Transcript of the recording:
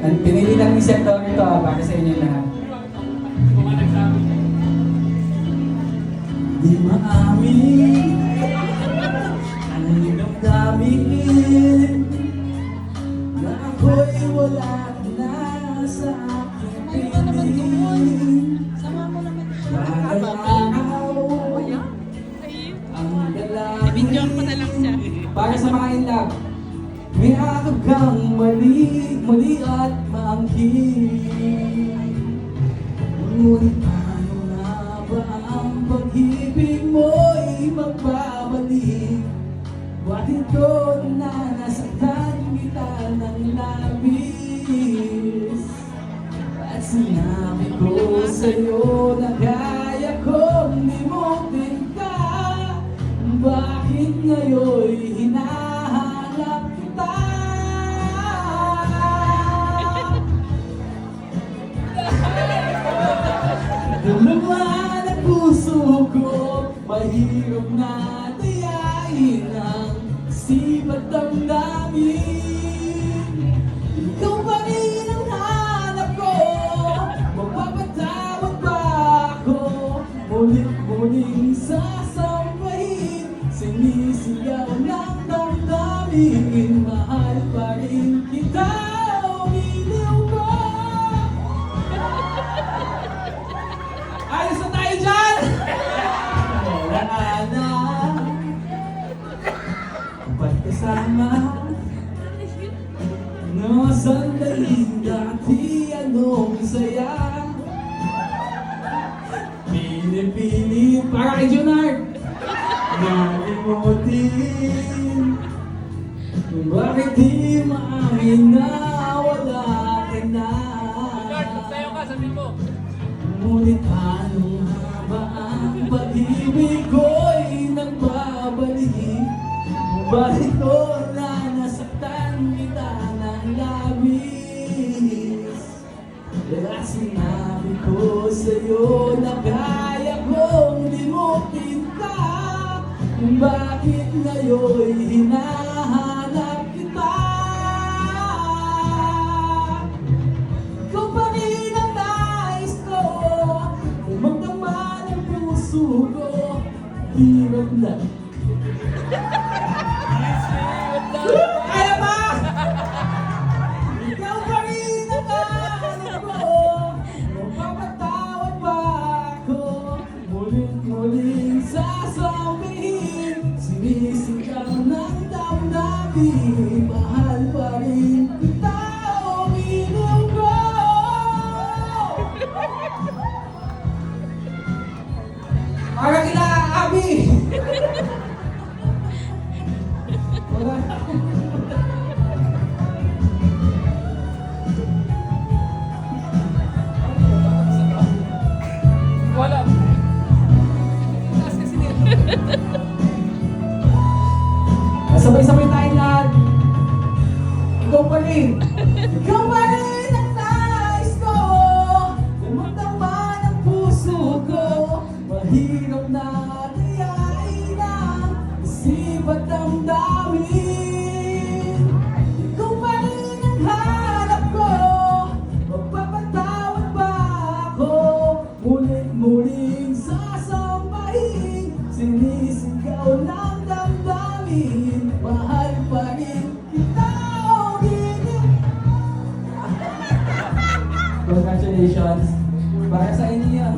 Pinili lang ni Sir Tony ito para sa inyo lahat. Di maamin ang damdamin na ako'y wala na sa aking piling. Araw ang dalangin. Ibigyan ko na lang siya. Para sa mga in love, may akap kang mali at maangkin. Ngunit paano nga ba ang pag-ibig mo'y magbabalik? Bakit ko na nasaktan kita ng labis? At sinabi ko sa'yo na kaya kong limutin ka. Bakit ngayon'y hinahanap kita? Dalawa ng puso ko, mahirap na tiyain ang sipat damdamin. Ikaw pa rin ang hanap ko, mapapatawad ba ako? Muling sasambahin, sinisigaw ng damdamin. Mahal pa rin kita, umiliw ko. Ayos na tayo dyan! Wala na pagkasama no sandaling dati anong saya. Pinipili para kay Junard nalimutin. Bakit di maamin na wala ka na? Sa'yo ka, sabi mo. Ngunit paano nga ba ang pag-ibig ko'y nagbabalik? Bakit ko na nasaktan kita ng labis? Kaya sinabi ko sa'yo na kaya kong limutin ka. Bakit ngayon'y hinahanap kita? Ikaw pa rin ang nais ko, magdama ng puso ko. Hirap na. Kaya ba? Ikaw pa rin ang hanap ko, mapapatawad ba ako? Muling sasabihin, sinisigaw ng damdamin. Mahal pa rin kita, uminom ko. Para kila Abi. Wala. Wala. Taas kasi nito. Sabay-sabay tayong lahat. Ikaw pa rin. Ikaw pa rin ang nais ko. Dumagdama ng puso ko. Mahirap na tiyain ang isipat damdamin. Ikaw pa rin ang hanap ko, magpapatawad ba ako? Muling sasambahin, sinisigaw ng damdamin. Mahal pa rin kita, uminom. Congratulations. Para sa inyo yan.